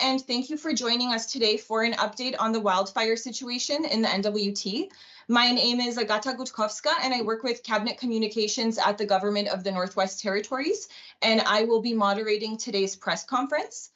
and thank you for joining us today for an update on the wildfire situation in the NWT. My name is Agata Gutkowska, and I work with Cabinet Communications at the Government of the Northwest Territories, and I will be moderating today's press conference.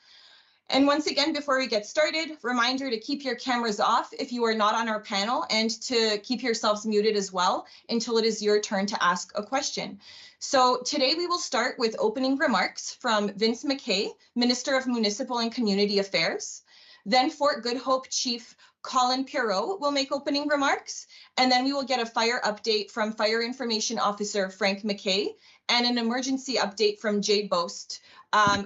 And once again, before we get started, reminder to keep your cameras off if you are not on our panel, and to keep yourselves muted as well until it is your turn to ask a question. So today we will start with opening remarks from Vince McKay, Minister of Municipal and Community Affairs. Then Fort Good Hope Chief Colin Pirot will make opening remarks, and then we will get a fire update from Fire Information Officer Frank McKay and an emergency update from Jay Boast,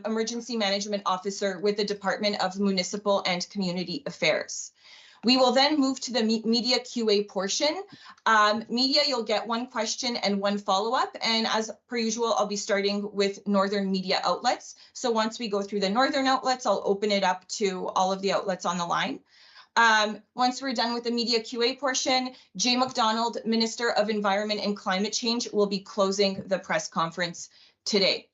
Emergency Management Officer with the Department of Municipal and Community Affairs. We will then move to the media QA portion. Media, you'll get one question and one follow-up. And as per usual, I'll be starting with Northern media outlets. So once we go through the Northern outlets, I'll open it up to all of the outlets on the line. Once we're done with the media QA portion, Jay McDonald, Minister of Environment and Climate Change, will be closing the press conference today.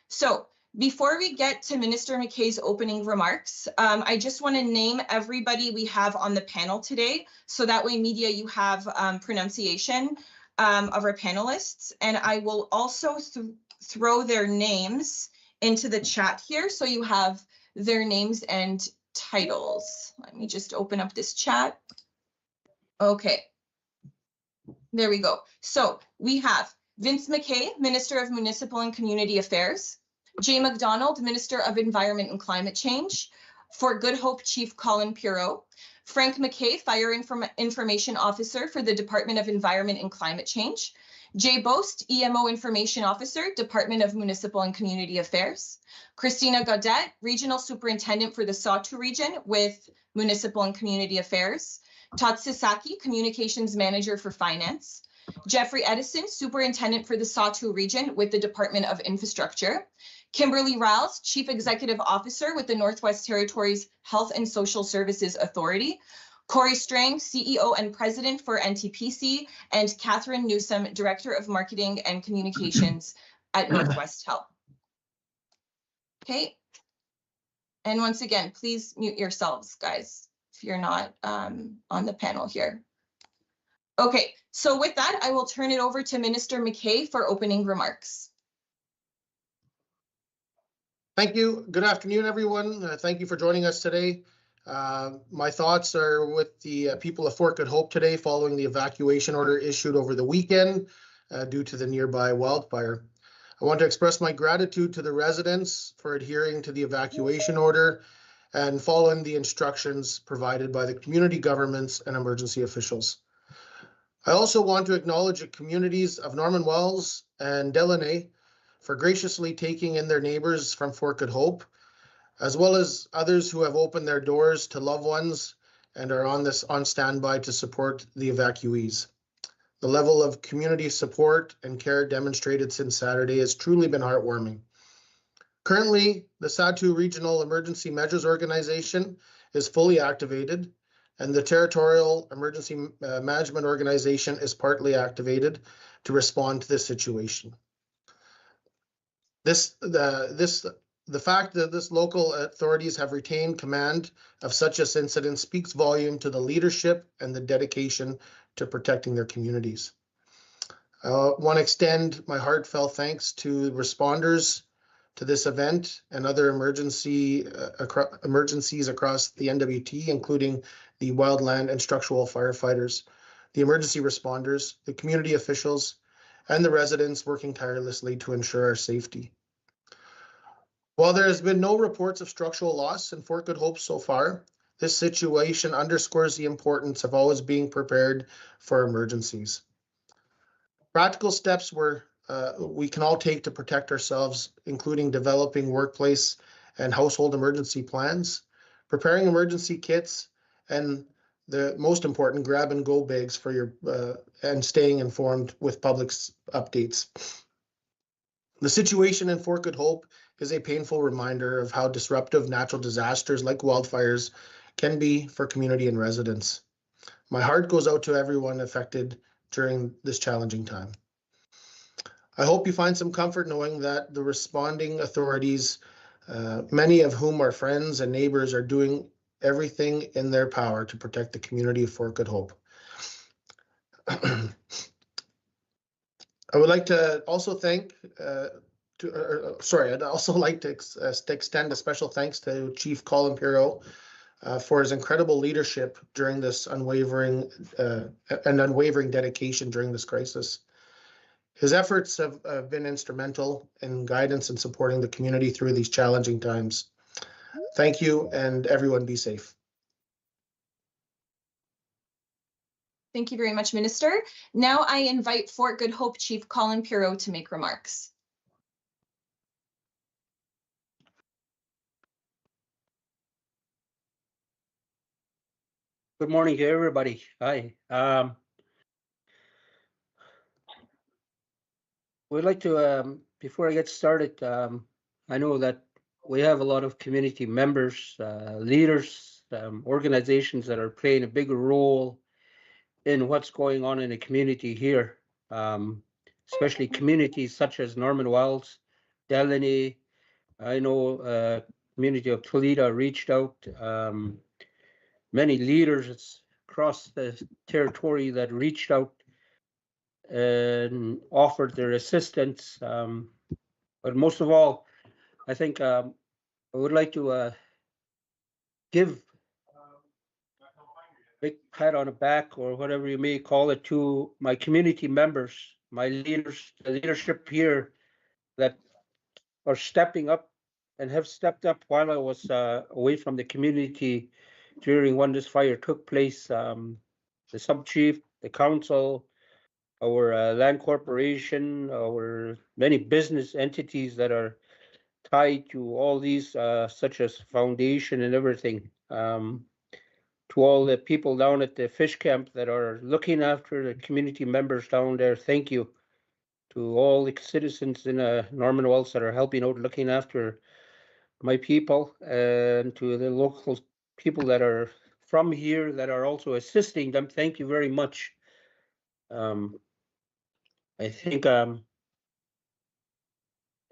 So before we get to Minister McKay's opening remarks, I just want to name everybody we have on the panel today. So that way, media, you have pronunciation of our panelists. And I will also throw their names into the chat here. So you have their names and titles. Let me just open up this chat. Okay, there we go. So we have Vince McKay, Minister of Municipal and Community Affairs, Jay McDonald, Minister of Environment and Climate Change, Fort Good Hope Chief Colin Pirot, Frank McKay, Fire Information Officer for the Department of Environment and Climate Change, Jay Boast, EMO Information Officer, Department of Municipal and Community Affairs, Christina Gaudette, Regional Superintendent for the Sawtooth Region with Municipal and Community Affairs, Todd Sasaki, Communications Manager for Finance, Jeffrey Edison, Superintendent for the Sawtooth Region with the Department of Infrastructure, Kimberly Rouse, Chief Executive Officer with the Northwest Territories Health and Social Services Authority, Corey Strang, CEO and President for NTPC, and Catherine Newsom, Director of Marketing and Communications at Northwest Health. Okay. And once again, please mute yourselves, guys, if you're not on the panel here. Okay, so with that, I will turn it over to Minister McKay for opening remarks. Thank you. Good afternoon, everyone. Thank you for joining us today. My thoughts are with the people of Fort Good Hope today following the evacuation order issued over the weekend due to the nearby wildfire. I want to express my gratitude to the residents for adhering to the evacuation order and following the instructions provided by the community governments and emergency officials. I also want to acknowledge the communities of Norman Wells and Delaney for graciously taking in their neighbors from Fort Good Hope, as well as others who have opened their doors to loved ones and are on standby to support the evacuees. The level of community support and care demonstrated since Saturday has truly been heartwarming. Currently, the Sawtooth Regional Emergency Measures Organization is fully activated, and the Territorial Emergency Management Organization is partly activated to respond to this situation. The fact that this local authorities have retained command of such an incident speaks volume to the leadership and the dedication to protecting their communities. I want to extend my heartfelt thanks to responders to this event and other emergencies across the NWT, including the wildland and structural firefighters, the emergency responders, the community officials, and the residents working tirelessly to ensure our safety. While there has been no reports of structural loss in Fort Good Hope so far, this situation underscores the importance of always being prepared for emergencies. Practical steps we can all take to protect ourselves, including developing workplace and household emergency plans, preparing emergency kits, and the most important, grab and go bags for your and staying informed with public updates. The situation in Fort Good Hope is a painful reminder of how disruptive natural disasters like wildfires can be for community and residents. My heart goes out to everyone affected during this challenging time. I hope you find some comfort knowing that the responding authorities many of whom are friends and neighbors, are doing everything in their power to protect the community of Fort Good Hope. I would like to also thank, I'd also like to extend a special thanks to Chief Colin Pirro for his incredible leadership during this unwavering dedication during this crisis. His efforts have been instrumental in guidance and supporting the community through these challenging times. Thank you, and everyone be safe. Thank you very much, Minister. Now I invite Fort Good Hope Chief Colin Pirro to make remarks. Good morning to everybody. Hi. We'd like to, before I get started, I know that we have a lot of community members, leaders, organizations that are playing a bigger role in what's going on in the community here, especially communities such as Norman Wells, Delaney. I know community of Toledo reached out. Many leaders across the territory that reached out and offered their assistance. But most of all, I think I would like to give a big pat on the back, or whatever you may call it, to my community members, my leaders, the leadership here that are stepping up and have stepped up while I was away from the community during when this fire took place. The sub-chief, the council, our land corporation, our many business entities that are tied to all these, such as foundation and everything. To all the people down at the fish camp that are looking after the community members down there, thank you. To all the citizens in Norman Wells that are helping out, looking after my people, and to the local people that are from here that are also assisting them, thank you very much. I think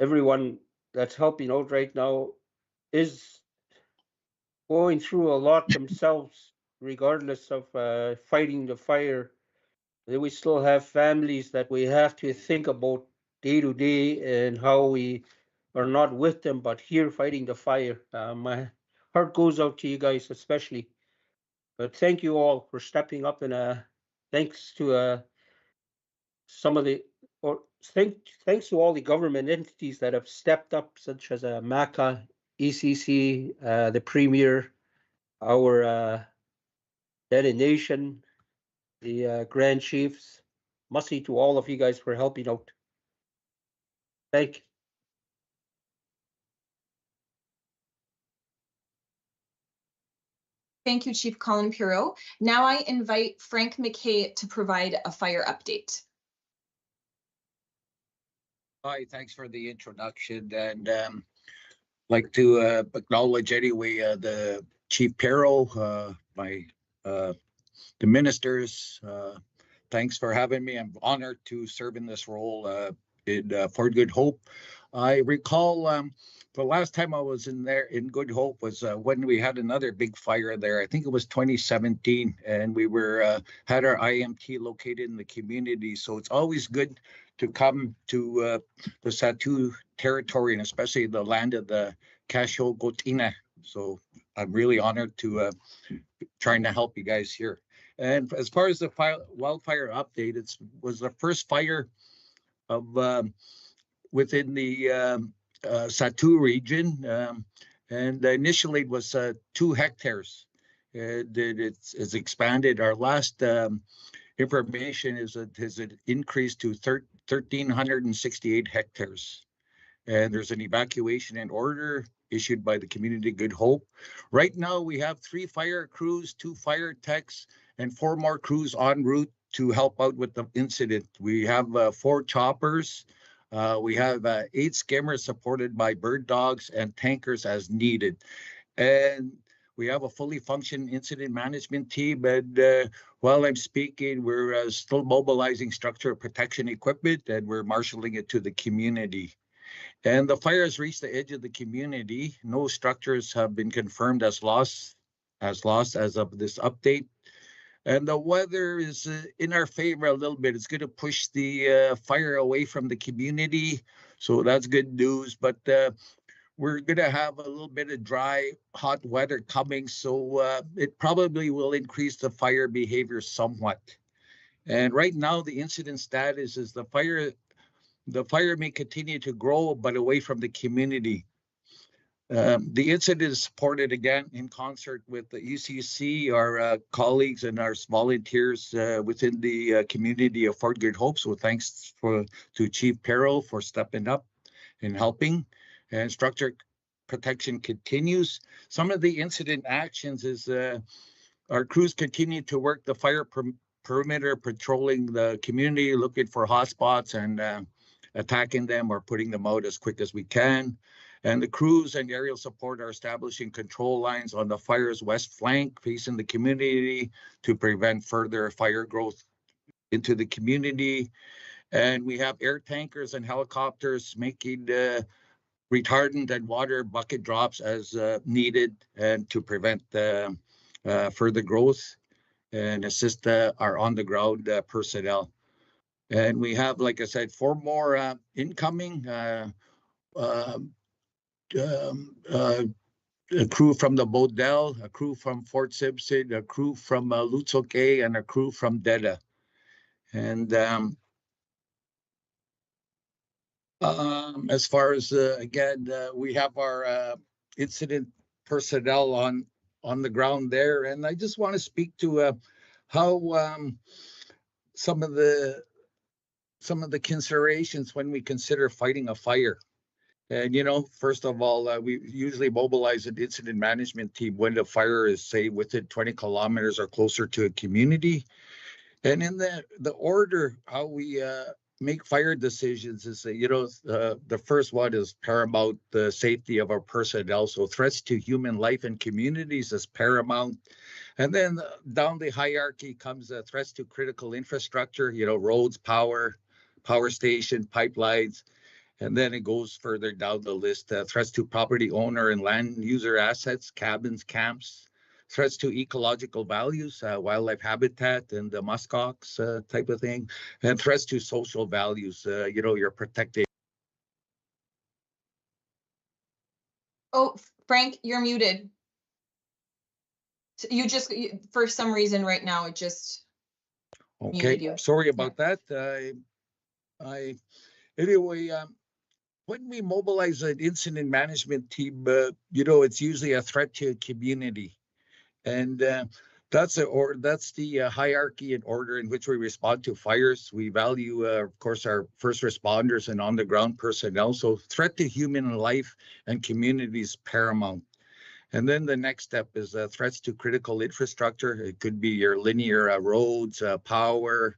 everyone that's helping out right now is going through a lot themselves, regardless of fighting the fire. We still have families that we have to think about day to day, and how we are not with them, but here fighting the fire. My heart goes out to you guys especially. But thank you all for stepping up, and thanks to some of the, or thanks to all the government entities that have stepped up, such as MACA, ECC, the Premier, our Dene Nation, the Grand Chiefs. Mussy to all of you guys for helping out. Thank you. Thank you, Chief Colin Pirro. Now I invite Frank McKay to provide a fire update. Hi, thanks for the introduction, and like to acknowledge anyway the Chief Pirro, the ministers. Thanks for having me. I'm honored to serve in this role in Fort Good Hope. I recall the last time I was in there in Good Hope was when we had another big fire there. I think it was 2017, and we were had our IMT located in the community. So it's always good to come to the Satu territory, and especially the land of the Casio Gotina. So I'm really honored to trying to help you guys here. And as far as the wildfire update, it was the first fire of within the Satu region, and initially it was 2 hectares. It's expanded. Our last information is that has it increased to 1,368 hectares, and there's an evacuation and order issued by the community Good Hope. Right now we have 3 fire crews, 2 fire techs, and 4 more crews en route to help out with the incident. We have 4 choppers. We have 8 skimmers supported by bird dogs and tankers as needed. And we have a fully functioning incident management team. And while I'm speaking, we're still mobilizing structural protection equipment, and we're marshaling it to the community. And the fire has reached the edge of the community. No structures have been confirmed as lost as of this update. And the weather is in our favor a little bit. It's going to push the fire away from the community. So that's good news. But we're going to have a little bit of dry, hot weather coming. So it probably will increase the fire behavior somewhat. And right now, the incident status is the fire may continue to grow, but away from the community. The incident is supported again in concert with the UCC, our colleagues and our volunteers within the community of Fort Good Hope. So thanks to Chief Perro for stepping up and helping. And structure protection continues. Some of the incident actions is our crews continue to work the fire perimeter, patrolling the community, looking for hotspots and attacking them or putting them out as quick as we can. And the crews and aerial support are establishing control lines on the fire's west flank facing the community to prevent further fire growth into the community. And we have air tankers and helicopters making retardant and water bucket drops as needed and to prevent further growth and assist our on-the-ground personnel. And we have, like I said, 4 more incoming. A crew from the Bodell, a crew from Fort Simpson, a crew from Lutsoke, and a crew from Deda. And as far as, again, we have our incident personnel on the ground there. And I just want to speak to how some of the considerations when we consider fighting a fire. And, you know, first of all, we usually mobilize an incident management team when the fire is, say, within 20 kilometers or closer to a community. And in the order how we make fire decisions is, you know, the first one is paramount, the safety of our personnel. So threats to human life and communities is paramount. And then down the hierarchy comes threats to critical infrastructure, you know, roads, power station, pipelines. And then it goes further down the list, threats to property owner and land user assets, cabins, camps, threats to ecological values, wildlife habitat and the muskox type of thing, and threats to social values, you know, you're protecting. Oh, Frank, you're muted. You just, for some reason right now, it just muted you. Okay, sorry about that. Anyway, when we mobilize an incident management team, you know, it's usually a threat to a community. And that's the hierarchy and order in which we respond to fires. We value, of course, our first responders and on-the-ground personnel. So threat to human life and community is paramount. And then the next step is threats to critical infrastructure. It could be your linear roads, power,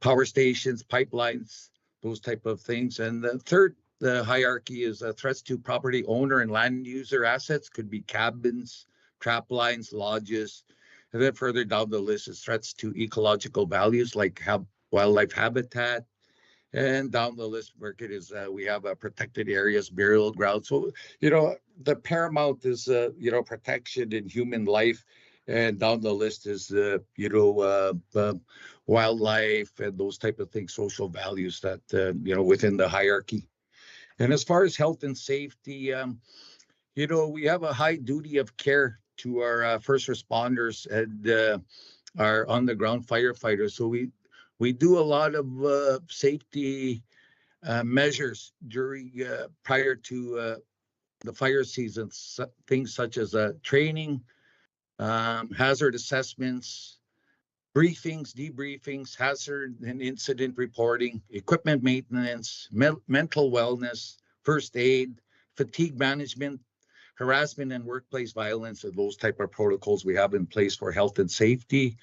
power stations, pipelines, those type of things. And the third, the hierarchy is threats to property owner and land user assets, could be cabins, trap lines, lodges. And then further down the list is threats to ecological values like wildlife habitat. And down the list, Market, is we have protected areas, burial grounds. So, you know, the paramount is, you know, protection in human life. And down the list is, you know, wildlife and those type of things, social values that, you know, within the hierarchy. And as far as health and safety, you know, we have a high duty of care to our first responders and our on-the-ground firefighters. So we do a lot of safety measures during prior to the fire season, things such as training, hazard assessments, briefings, debriefings, hazard and incident reporting, equipment maintenance, mental wellness, first aid, fatigue management, harassment and workplace violence, and those type of protocols we have in place for health and safety.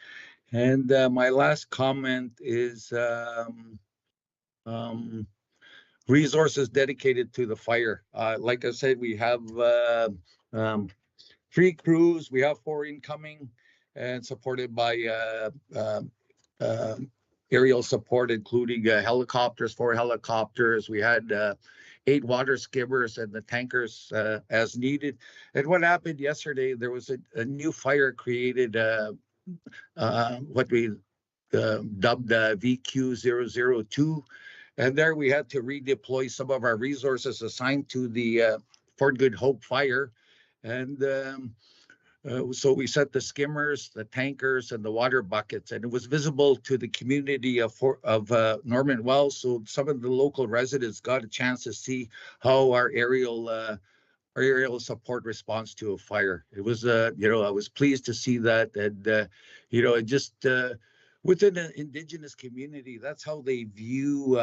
And my last comment is resources dedicated to the fire. Like I said, we have 3 crews, we have 4 incoming, and supported by aerial support, including helicopters, 4 helicopters. We had 8 water skimmers and the tankers as needed. And what happened yesterday, there was a new fire created, what we dubbed VQ002. And there we had to redeploy some of our resources assigned to the Fort Good Hope fire. And so we set the skimmers, the tankers, and the water buckets, and it was visible to the community of Norman Wells. So some of the local residents got a chance to see how our aerial support responds to a fire. It was, I was pleased to see that, and it just within an Indigenous community, that's how they view,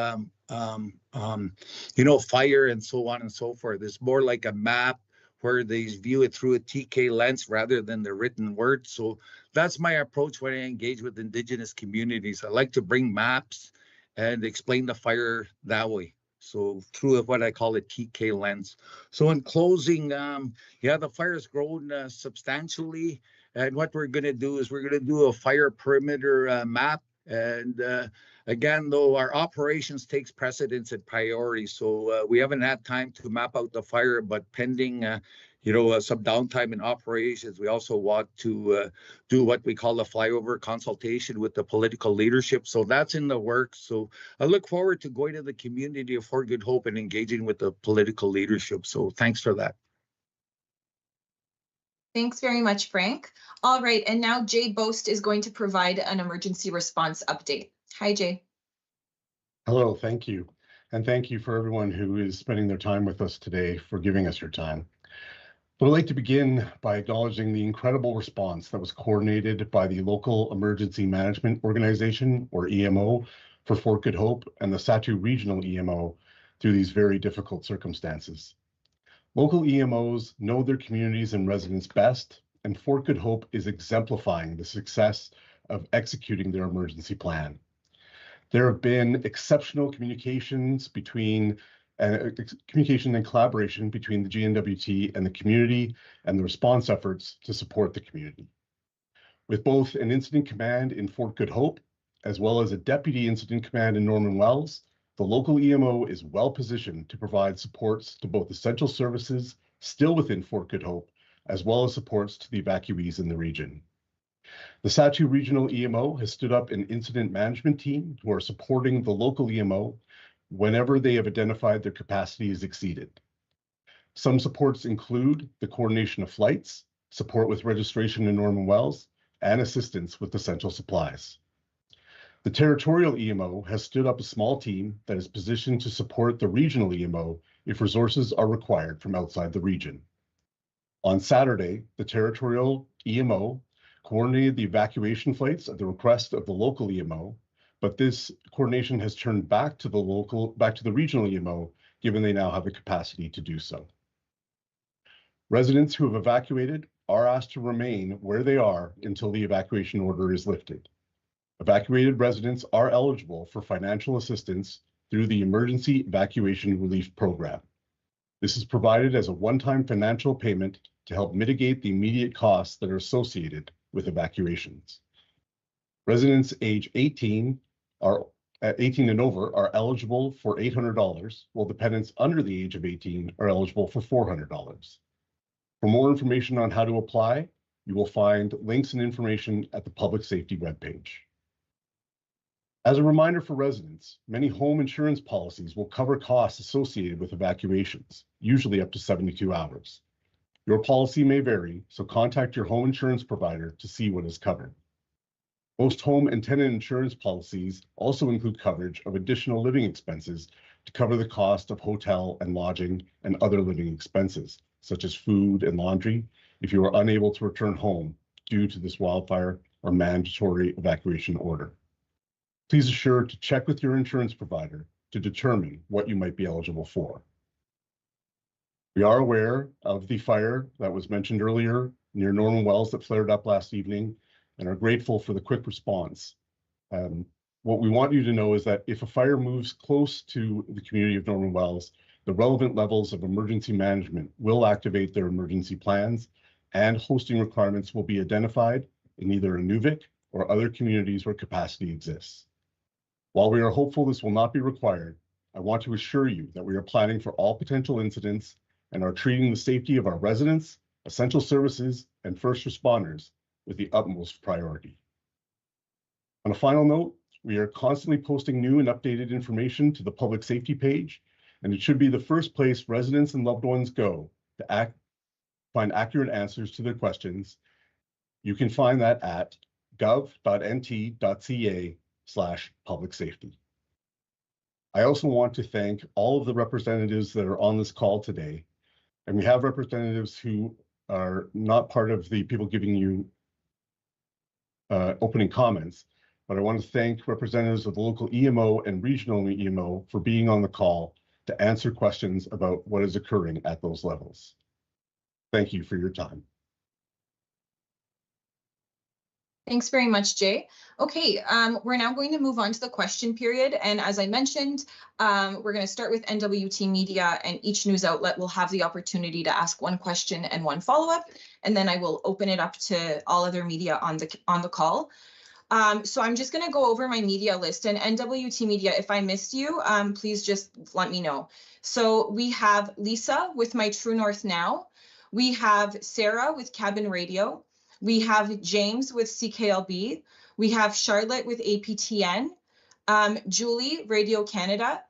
fire and so on and so forth. It's more like a map where they view it through a TK lens rather than the written word. So that's my approach when I engage with Indigenous communities. I like to bring maps and explain the fire that way. So through what I call a TK lens. So in closing, the fire's grown substantially. And what we're going to do is we're going to do a fire perimeter map. And again, though, our operations takes precedence and priority. So we haven't had time to map out the fire, but pending, some downtime in operations, we also want to do what we call a flyover consultation with the political leadership. So that's in the works. So I look forward to going to the community of Fort Good Hope and engaging with the political leadership. So thanks for that. Thanks very much, Frank. All right, and now Jay Boast is going to provide an emergency response update. Hi, Jay. Hello, thank you. And thank you for everyone who is spending their time with us today, for giving us your time. But I'd like to begin by acknowledging the incredible response that was coordinated by the Local Emergency Management Organization, or EMO, for Fort Good Hope and the Satu Regional EMO through these very difficult circumstances. Local EMOs know their communities and residents best, and Fort Good Hope is exemplifying the success of executing their emergency plan. There have been exceptional communication and collaboration between the GNWT and the community and the response efforts to support the community. With both an incident command in Fort Good Hope, as well as a deputy incident command in Norman Wells, the local EMO is well positioned to provide supports to both essential services still within Fort Good Hope, as well as supports to the evacuees in the region. The Satu Regional EMO has stood up an incident management team who are supporting the local EMO whenever they have identified their capacity is exceeded. Some supports include the coordination of flights, support with registration in Norman Wells, and assistance with essential supplies. The territorial EMO has stood up a small team that is positioned to support the regional EMO if resources are required from outside the region. On Saturday, the territorial EMO coordinated the evacuation flights at the request of the local EMO, but this coordination has turned back to the regional EMO, given they now have the capacity to do so. Residents who have evacuated are asked to remain where they are until the evacuation order is lifted. Evacuated residents are eligible for financial assistance through the Emergency Evacuation Relief Program. This is provided as a one-time financial payment to help mitigate the immediate costs that are associated with evacuations. Residents age 18 and over are eligible for $800, while dependents under the age of 18 are eligible for $400. For more information on how to apply, you will find links and information at the Public Safety webpage. As a reminder for residents, many home insurance policies will cover costs associated with evacuations, usually up to 72 hours. Your policy may vary, so contact your home insurance provider to see what is covered. Most home and tenant insurance policies also include coverage of additional living expenses to cover the cost of hotel and lodging and other living expenses, such as food and laundry, if you are unable to return home due to this wildfire or mandatory evacuation order. Please assure to check with your insurance provider to determine what you might be eligible for. We are aware of the fire that was mentioned earlier near Norman Wells that flared up last evening and are grateful for the quick response. What we want you to know is that if a fire moves close to the community of Norman Wells, the relevant levels of emergency management will activate their emergency plans, and hosting requirements will be identified in either Inuvik or other communities where capacity exists. While we are hopeful this will not be required, I want to assure you that we are planning for all potential incidents and are treating the safety of our residents, essential services, and first responders with the utmost priority. On a final note, we are constantly posting new and updated information to the public safety page, and it should be the first place residents and loved ones go to find accurate answers to their questions. You can find that at gov.nt.ca/public safety. I also want to thank all of the representatives that are on this call today. And we have representatives who are not part of the people giving you opening comments, but I want to thank representatives of the local EMO and regional EMO for being on the call to answer questions about what is occurring at those levels. Thank you for your time. Thanks very much, Jay. Okay, we're now going to move on to the question period. And as I mentioned, we're going to start with NWT Media, and each news outlet will have the opportunity to ask one question and one follow-up. And then I will open it up to all other media on the call. So I'm just going to go over my media list, and NWT Media, if I missed you, please just let me know. So we have Lisa with My True North Now. We have Sarah with Cabin Radio. We have James with CKLB. We have Charlotte with APTN. Julie, Radio Canada.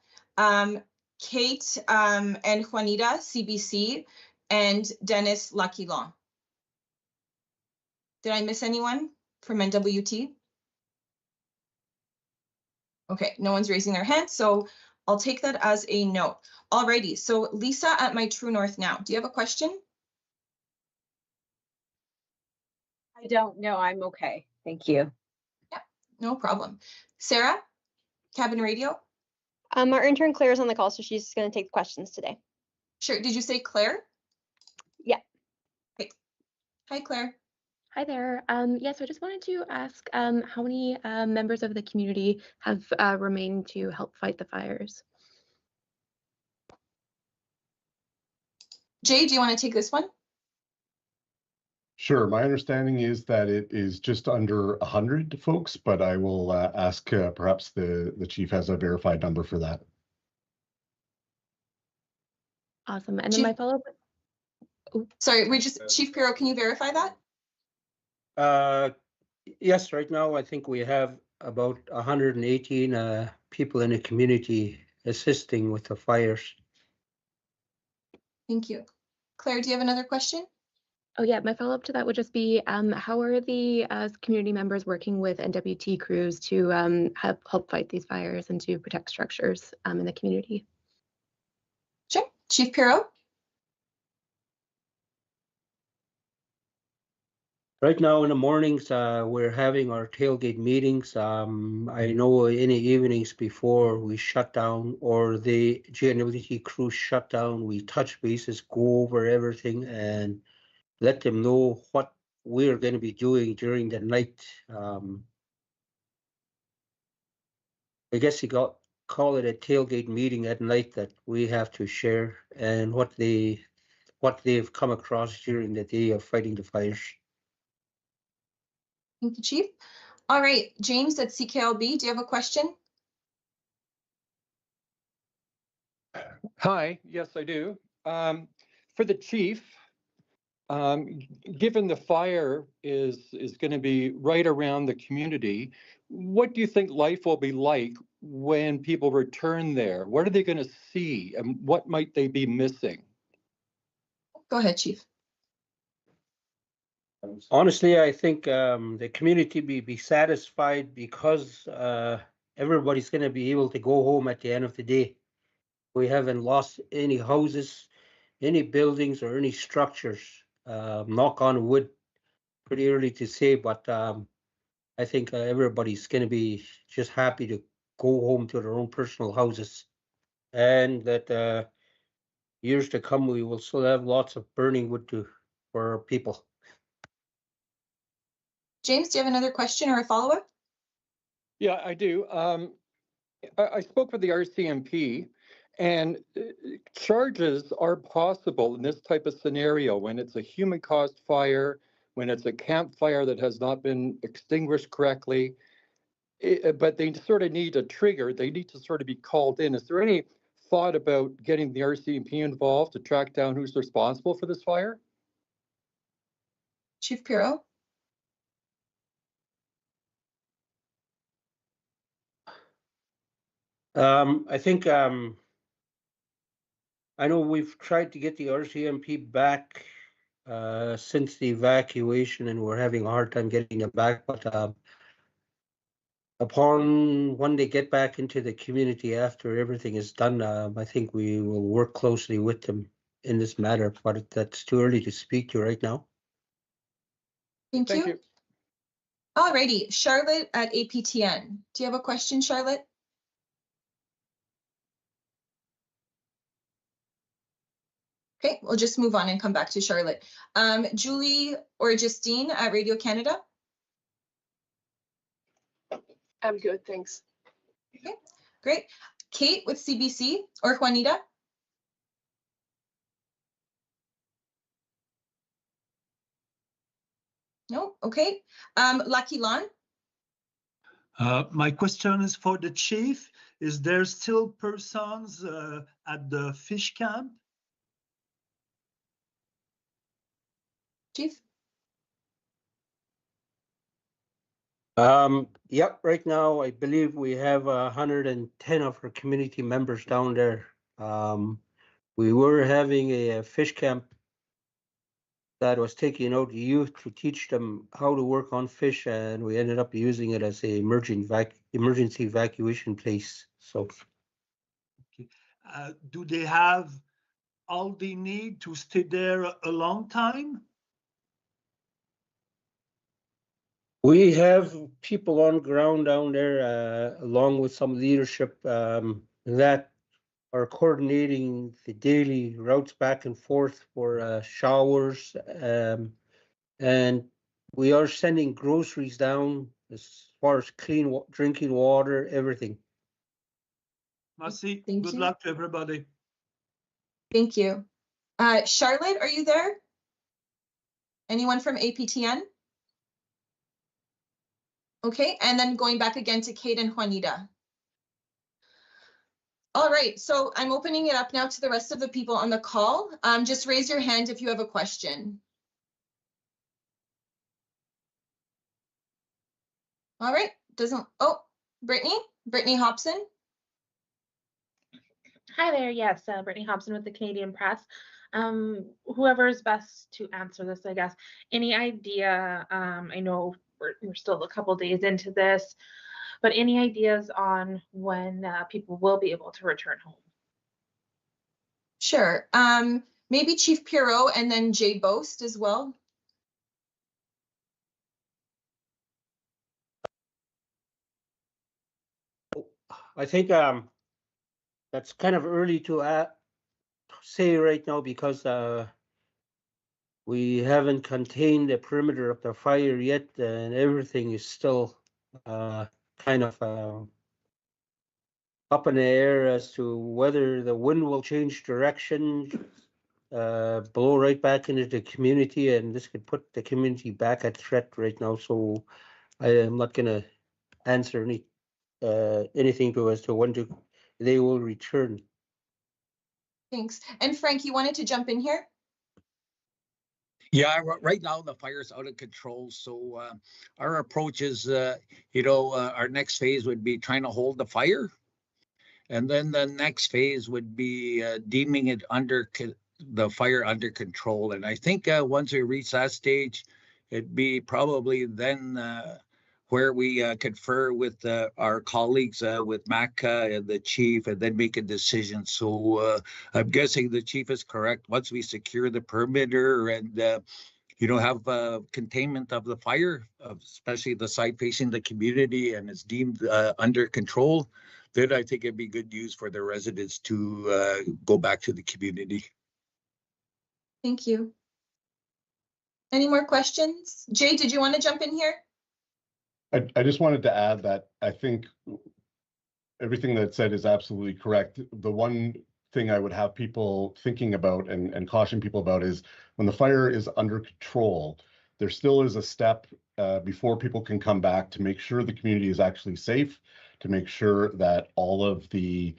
Kate and Juanita, CBC. And Dennis, Lucky Law. Did I miss anyone from NWT? Okay, no one's raising their hand, so I'll take that as a no. Alrighty, so Lisa at My True North Now. Do you have a question? I don't know. I'm okay. Thank you. Yeah, no problem. Sarah, Cabin Radio? Our intern Claire is on the call, so she's going to take the questions today. Sure. Did you say Claire? Yeah. Okay. Hi, Claire. Hi there. Yes, I just wanted to ask how many members of the community have remained to help fight the fires? Jay, do you want to take this one? Sure. My understanding is that it is just under 100 folks, but I will ask perhaps the chief has a verified number for that. Awesome. And then my follow-up. Sorry, Chief Pirro, can you verify that? Yes, right now I think we have about 118 people in the community assisting with the fires. Thank you. Claire, do you have another question? Oh yeah, my follow-up to that would just be how are the community members working with NWT crews to help fight these fires and to protect structures in the community? Sure. Chief Pirro? Right now in the mornings, we're having our tailgate meetings. I know in the evenings before we shut down or the NWT crew shut down, we touch bases, go over everything and let them know what we're going to be doing during the night. I guess you call it a tailgate meeting at night that we have to share and what they've come across during the day of fighting the fires. Thank you, Chief. All right, James at CKLB, do you have a question? Hi, yes, I do. For the chief, given the fire is going to be right around the community, what do you think life will be like when people return there? What are they going to see and what might they be missing? Go ahead, Chief. Honestly, I think the community be satisfied because everybody's going to be able to go home at the end of the day. We haven't lost any houses, any buildings, or any structures. Knock on wood, pretty early to say, but I think everybody's going to be just happy to go home to their own personal houses. And that years to come, we will still have lots of burning wood for our people. James, do you have another question or a follow-up? Yeah, I do. I spoke with the RCMP, and charges are possible in this type of scenario when it's a human-caused fire, when it's a campfire that has not been extinguished correctly. but they sort of need a trigger. They need to sort of be called in. Is there any thought about getting the RCMP involved to track down who's responsible for this fire? Chief Pirro? I think I know we've tried to get the RCMP back since the evacuation, and we're having a hard time getting it back. But upon when they get back into the community after everything is done, I think we will work closely with them in this matter. But that's too early to speak to right now. Thank you. Alrighty, Charlotte at APTN. Do you have a question, Charlotte? Okay, we'll just move on and come back to Charlotte. Julie or Justine at Radio Canada? I'm good, thanks. Okay, great. Kate with CBC or Juanita? No, okay. Lucky Lon? My question is for the chief. Is there still persons at the fish camp? Chief? Yep, right now I believe we have 110 of our community members down there. We were having a fish camp that was taking out the youth to teach them how to work on fish, and we ended up using it as a emergency evacuation place. So, Okay. Do they have all they need to stay there a long time? we have people on ground down there, along with some leadership that are coordinating the daily routes back and forth for showers, and we are sending groceries down as far as clean drinking water, everything. Merci. Thank Good you. luck to everybody. Thank you. Charlotte, are you there? Anyone from APTN? Okay, and then going back again to Kate and Juanita. All right, so I'm opening it up now to the rest of the people on the call. Just raise your hand if you have a question. All right, Brittany Hobson. Hi there, yes, Brittany Hobson with the Canadian Press. Whoever is best to answer this, I guess. Any idea, I know we're still a couple days into this, but any ideas on when people will be able to return home? Sure, maybe Chief Pirro and then Jay Boast as well. I think that's kind of early to say right now because we haven't contained the perimeter of the fire yet, and everything is still kind of up in the air as to whether the wind will change direction, blow right back into the community, and this could put the community back at threat right now. So I am not going to answer anything as to when they will return. Thanks. And Frank, you wanted to jump in here? Yeah, right now the fire's out of control. So our approach is, our next phase would be trying to hold the fire. And then the next phase would be deeming it the fire under control. And I think once we reach that stage, it'd be probably then where we confer with our colleagues with MACA and the chief, and then make a decision. So I'm guessing the chief is correct. Once we secure the perimeter and have containment of the fire, especially the side facing the community, and it's deemed under control, then I think it'd be good news for the residents to go back to the community. Thank you. Any more questions? Jay, did you want to jump in here? I just wanted to add that I think everything that's said is absolutely correct. The one thing I would have people thinking about and caution people about is when the fire is under control, there still is a step before people can come back to make sure the community is actually safe, to make sure that all of the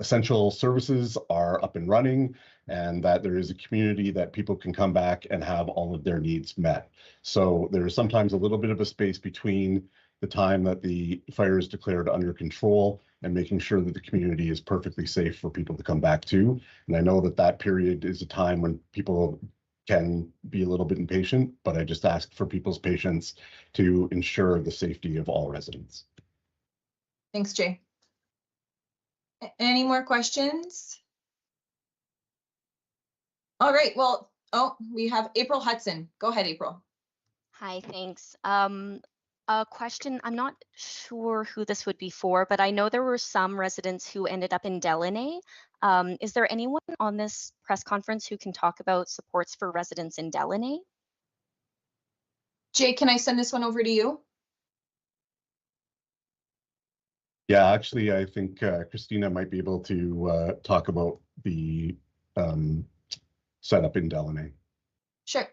essential services are up and running, and that there is a community that people can come back and have all of their needs met. So there is sometimes a little bit of a space between the time that the fire is declared under control and making sure that the community is perfectly safe for people to come back to. And I know that that period is a time when people can be a little bit impatient, but I just ask for people's patience to ensure the safety of all residents. Thanks, Jay. Any more questions? All right, well, we have April Hudson. Go ahead, April. Hi, thanks. A question, I'm not sure who this would be for, but I know there were some residents who ended up in Delaney. Is there anyone on this press conference who can talk about supports for residents in Delaney? Jay, can I send this one over to you? Yeah, actually, I think Christina might be able to talk about the setup in Delaney. Sure.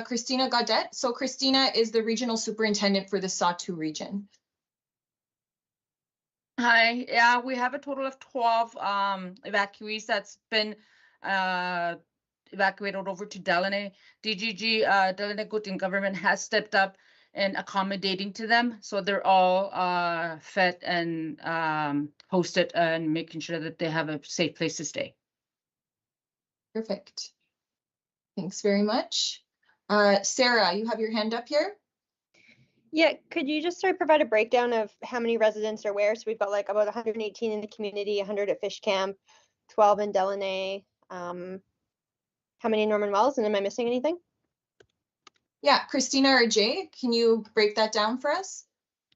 Christina Gaudet. So Christina is the regional superintendent for the Sawtoo region. Hi, yeah, we have a total of 12 evacuees that's been evacuated over to Delaney. DGG, Delaney Good Government has stepped up in accommodating to them. So they're all fed and hosted and making sure that they have a safe place to stay. Perfect. Thanks very much. Sarah, you have your hand up here. Yeah, could you just provide a breakdown of how many residents are where? So we've got like about 118 in the community, 100 at Fish Camp, 12 in Delaney. How many in Norman Wells? And am I missing anything? Yeah, Christina or Jay, can you break that down for us?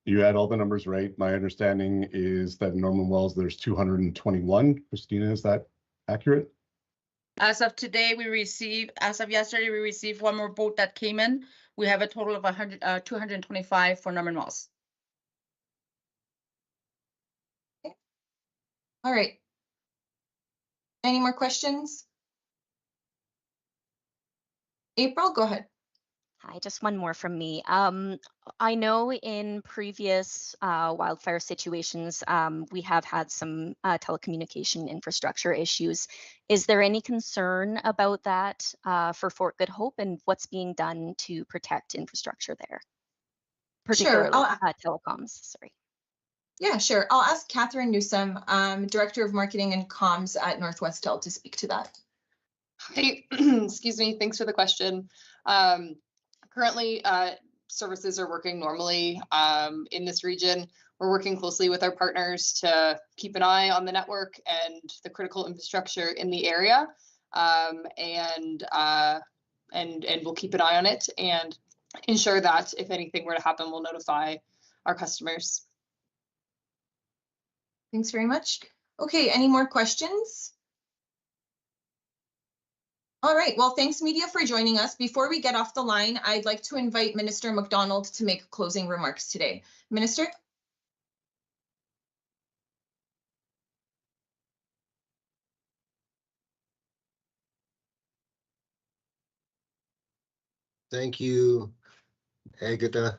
You had all the numbers right. My understanding is that in Norman Wells, there's 221. Christina, is that accurate? As of today, as of yesterday, we received one more boat that came in. We have a total of 225 for Norman Wells. Okay. All right. Any more questions? April, go ahead. Hi, just one more from me. I know in previous wildfire situations, we have had some telecommunication infrastructure issues. Is there any concern about that for Fort Good Hope and what's being done to protect infrastructure there? Particularly telecoms, sorry. Yeah, sure. I'll ask Catherine Newsom, Director of Marketing and Comms at Northwest Tel, to speak to that. Hey, excuse me, thanks for the question. Currently, services are working normally in this region. We're working closely with our partners to keep an eye on the network and the critical infrastructure in the area, and we'll keep an eye on it and ensure that if anything were to happen, we'll notify our customers. Thanks very much. Okay, any more questions? All right, well, thanks media for joining us. Before we get off the line, I'd like to invite Minister MacDonald to make closing remarks today. Minister? Thank you, Agatha.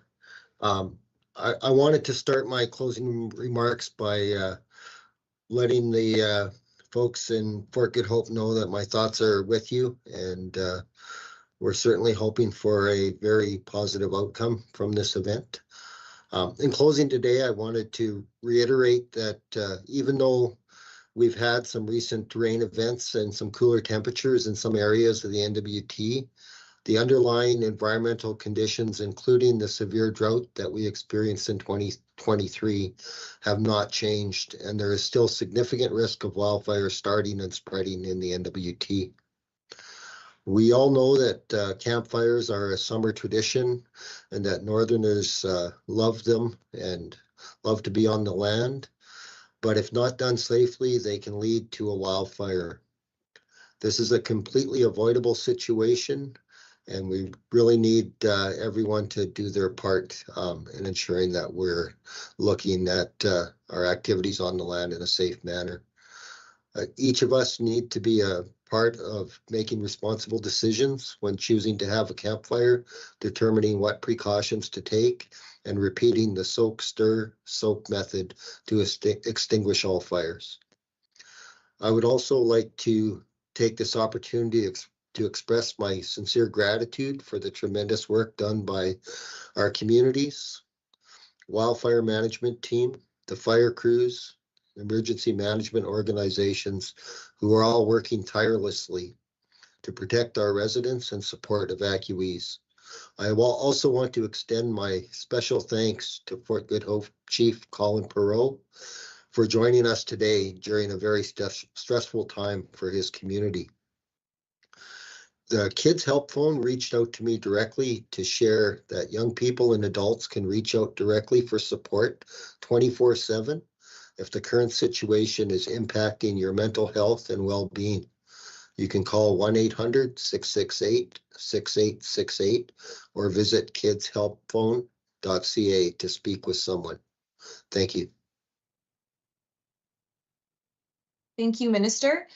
I wanted to start my closing remarks by letting the folks in Fort Good Hope know that my thoughts are with you, and we're certainly hoping for a very positive outcome from this event. In closing today, I wanted to reiterate that even though we've had some recent rain events and some cooler temperatures in some areas of the NWT, the underlying environmental conditions, including the severe drought that we experienced in 2023, have not changed, and there is still significant risk of wildfire starting and spreading in the NWT. We all know that campfires are a summer tradition and that Northerners love them and love to be on the land, but if not done safely, they can lead to a wildfire. This is a completely avoidable situation, and we really need everyone to do their part in ensuring that we're looking at our activities on the land in a safe manner. Each of us need to be a part of making responsible decisions when choosing to have a campfire, determining what precautions to take, and repeating the soak, stir, soak method to extinguish all fires. I would also like to take this opportunity to express my sincere gratitude for the tremendous work done by our communities, wildfire management team, the fire crews, emergency management organizations who are all working tirelessly to protect our residents and support evacuees. I will also want to extend my special thanks to Fort Good Hope Chief Colin Perot for joining us today during a very stressful time for his community. The Kids Help Phone reached out to me directly to share that young people and adults can reach out directly for support 24/7 if the current situation is impacting your mental health and well-being. You can call 1-800-668-6868 or visit kidshelpphone.ca to speak with someone. Thank you. Thank you, Minister.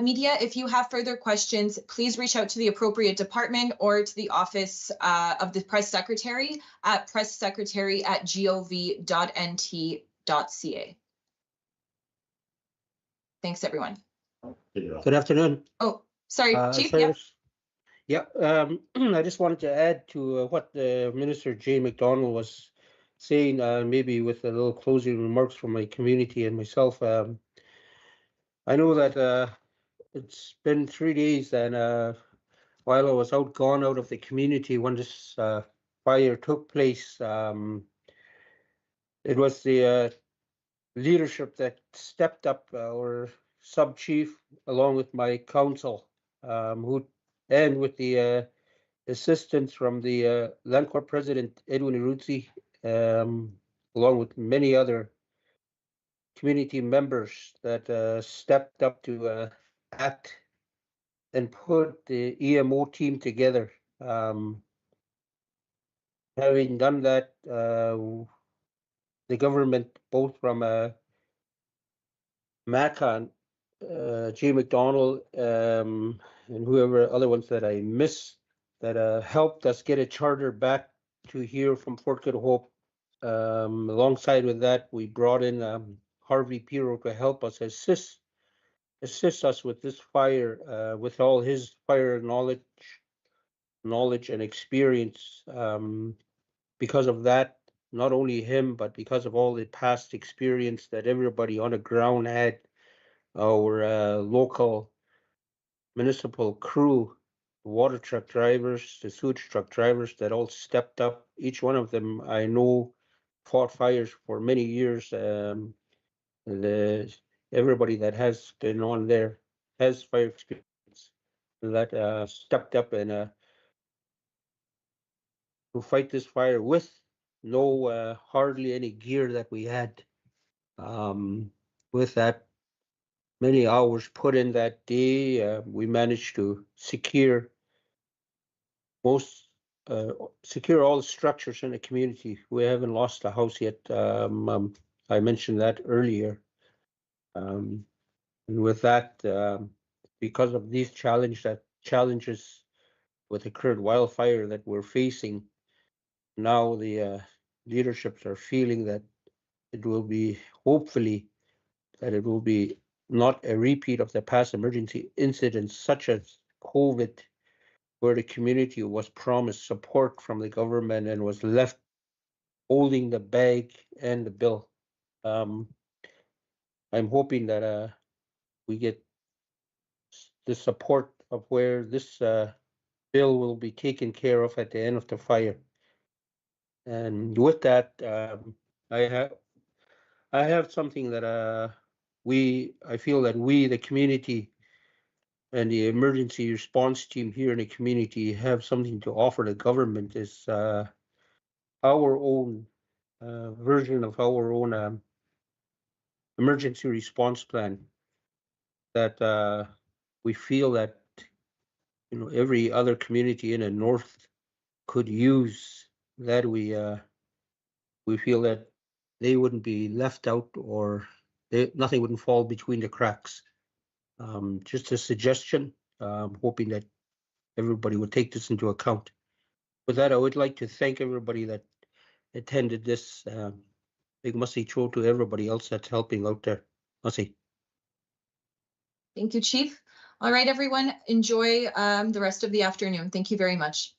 Media, if you have further questions, please reach out to the appropriate department or to the office of the press secretary at presssecretary@gov.nt.ca. Thanks, everyone. Good afternoon. Oh, sorry, Chief. Cyrus. Yeah, I just wanted to add to what the Minister Jane McDonald was saying, maybe with a little closing remarks from my community and myself. I know that it's been 3 days, and while I was gone out of the community when this fire took place, it was the leadership that stepped up, our sub-chief, along with my council, and with the assistance from the Land Corps President Edwin Iruzzi, along with many other community members that stepped up to act and put the EMO team together. Having done that, the government, both from MACA, J. McDonald, and whoever other ones that I missed, that helped us get a charter back to here from Fort Good Hope. Alongside with that, we brought in Harvey Piro to help us assist us with this fire, with all his fire knowledge and experience. Because of that, not only him, but because of all the past experience that everybody on the ground had, our local municipal crew, water truck drivers, the sewage truck drivers that all stepped up. Each one of them, I know, fought fires for many years. Everybody that has been on there has fire experience that stepped up and to fight this fire with no hardly any gear that we had. With that many hours put in that day, we managed to secure secure all the structures in the community. We haven't lost a house yet. I mentioned that earlier. And with that, because of these challenges with the current wildfire that we're facing, now the leaderships are feeling that it will be, hopefully, that it will be not a repeat of the past emergency incidents such as COVID, where the community was promised support from the government and was left holding the bag and the bill. I'm hoping that we get the support of where this bill will be taken care of at the end of the fire. And with that, I have something that I feel that we, the community, and the emergency response team here in the community have something to offer the government. Is our own version of our own emergency response plan that we feel that every other community in the north could use, that we feel that they wouldn't be left out, or nothing wouldn't fall between the cracks. Just a suggestion, hoping that everybody will take this into account. With that, I would like to thank everybody that attended this. Big messy throw to everybody else that's helping out there. Messy. Thank you, Chief. All right, everyone, enjoy the rest of the afternoon. Thank you very much.